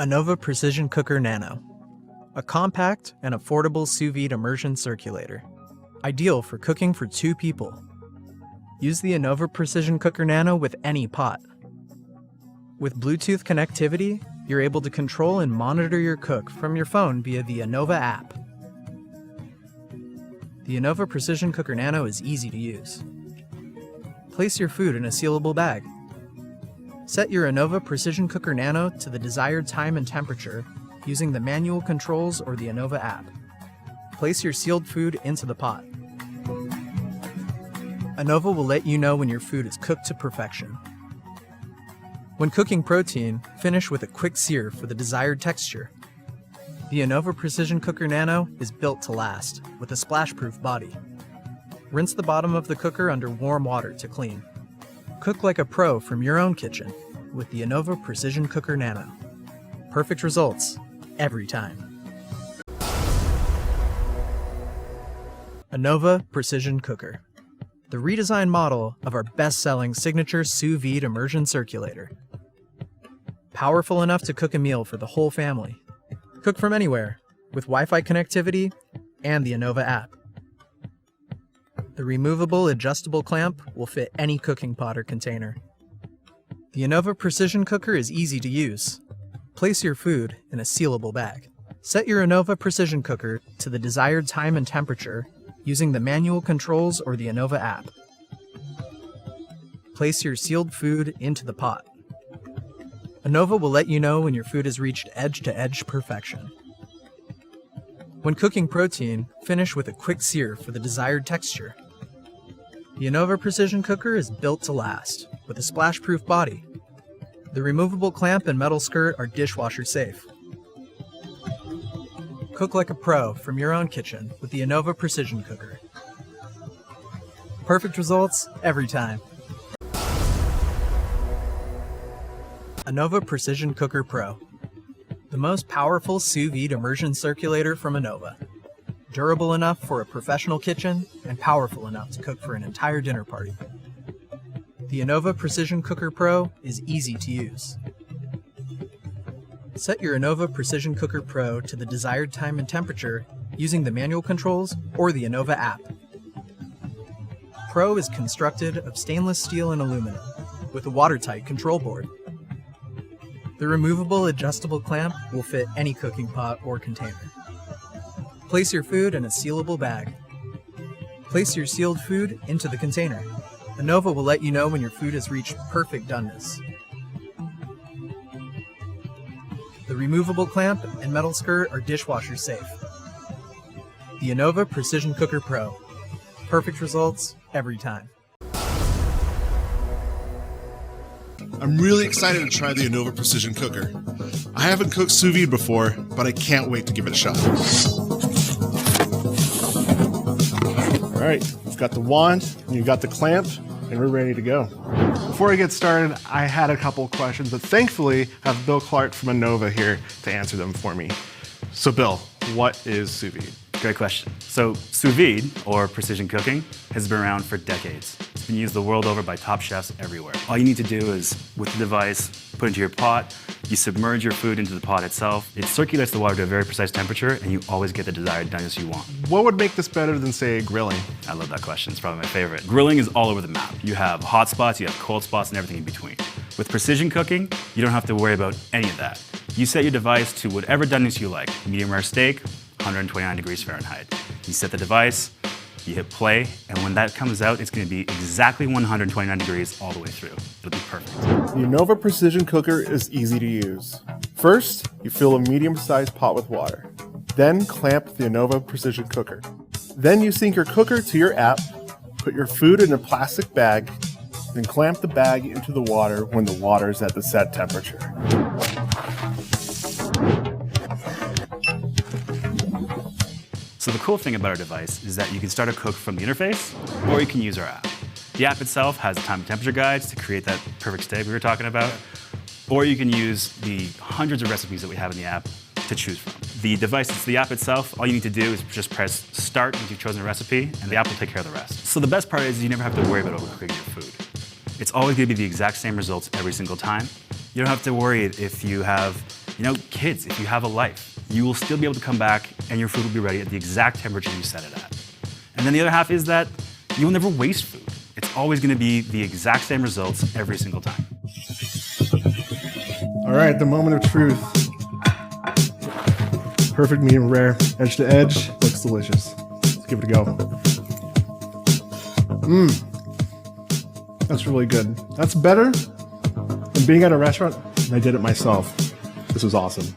Anova Precision Cooker Nano, a compact and affordable sous vide immersion circulator, ideal for cooking for 2 people. Use the Anova Precision Cooker Nano with any pot. With Bluetooth connectivity, you're able to control and monitor your cook from your phone via the Anova app. The Anova Precision Cooker Nano is easy to use. Place your food in a sealable bag. Set your Anova Precision Cooker Nano to the desired time and temperature using the manual controls or the Anova app. Place your sealed food into the pot. Anova will let you know when your food is cooked to perfection. When cooking protein, finish with a quick sear for the desired texture. The Anova Precision Cooker Nano is built to last, with a splash-proof body. Rinse the bottom of the cooker under warm water to clean. Cook like a pro from your own kitchen with the Anova Precision Cooker Nano. Perfect results every time. Anova Precision Cooker, the redesigned model of our best-selling signature sous vide immersion circulator. Powerful enough to cook a meal for the whole family. Cook from anywhere with Wi-Fi connectivity and the Anova app. The removable adjustable clamp will fit any cooking pot or container. The Anova Precision Cooker is easy to use. Place your food in a sealable bag. Set your Anova Precision Cooker to the desired time and temperature using the manual controls or the Anova app. Place your sealed food into the pot. Anova will let you know when your food has reached edge-to-edge perfection. When cooking protein, finish with a quick sear for the desired texture. The Anova Precision Cooker is built to last, with a splash-proof body. The removable clamp and metal skirt are dishwasher safe. Cook like a pro from your own kitchen with the Anova Precision Cooker. Perfect results every time. Anova Precision Cooker Pro, the most powerful sous vide immersion circulator from Anova. Durable enough for a professional kitchen and powerful enough to cook for an entire dinner party. The Anova Precision Cooker Pro is easy to use. Set your Anova Precision Cooker Pro to the desired time and temperature using the manual controls or the Anova app. Pro is constructed of stainless steel and aluminum with a watertight control board. The removable adjustable clamp will fit any cooking pot or container. Place your food in a sealable bag. Place your sealed food into the container. Anova will let you know when your food has reached perfect doneness. The removable clamp and metal skirt are dishwasher safe. The Anova Precision Cooker Pro. Perfect results every time. I'm really excited to try the Anova Precision Cooker. I haven't cooked sous vide before, but I can't wait to give it a shot. All right, we've got the wand, and you've got the clamp, and we're ready to go. Before I get started, I had a couple of questions, but thankfully I have Bill Clark from Anova here to answer them for me. So Bill, what is sous vide? Great question. So sous vide, or precision cooking, has been around for decades. It's been used the world over by top chefs everywhere. All you need to do is, with the device, put it into your pot, you submerge your food into the pot itself, it circulates the water to a very precise temperature, and you always get the desired doneness you want. What would make this better than, say, grilling? I love that question, it's probably my favorite. Grilling is all over the map. You have hot spots, you have cold spots, and everything in between. With precision cooking, you don't have to worry about any of that. You set your device to whatever doneness you like. Medium rare steak, 129 degrees Fahrenheit. You set the device, you hit play, and when that comes out, it's going to be exactly 129 degrees all the way through. It'll be perfect. The Anova Precision Cooker is easy to use. First, you fill a medium-sized pot with water. Then clamp the Anova Precision Cooker. Then you sync your cooker to your app, put your food in a plastic bag, then clamp the bag into the water when the water is at the set temperature. So the cool thing about our device is that you can start a cook from the interface, or you can use our app. The app itself has time and temperature guides to create that perfect steak we were talking about, or you can use the hundreds of recipes that we have in the app to choose from. The device, the app itself, all you need to do is just press start once you've chosen a recipe, and the app will take care of the rest. So the best part is you never have to worry about overcooking your food. It's always going to be the exact same results every single time. You don't have to worry if you have Kids, if you have a life, you will still be able to come back and your food will be ready at the exact temperature you set it at. And then the other half is that you will never waste food. It's always going to be the exact same results every single time. All right, the moment of truth. Perfect medium rare, edge to edge, looks delicious. Let's give it a go. That's really good. That's better than being at a restaurant, and I did it myself. This was awesome.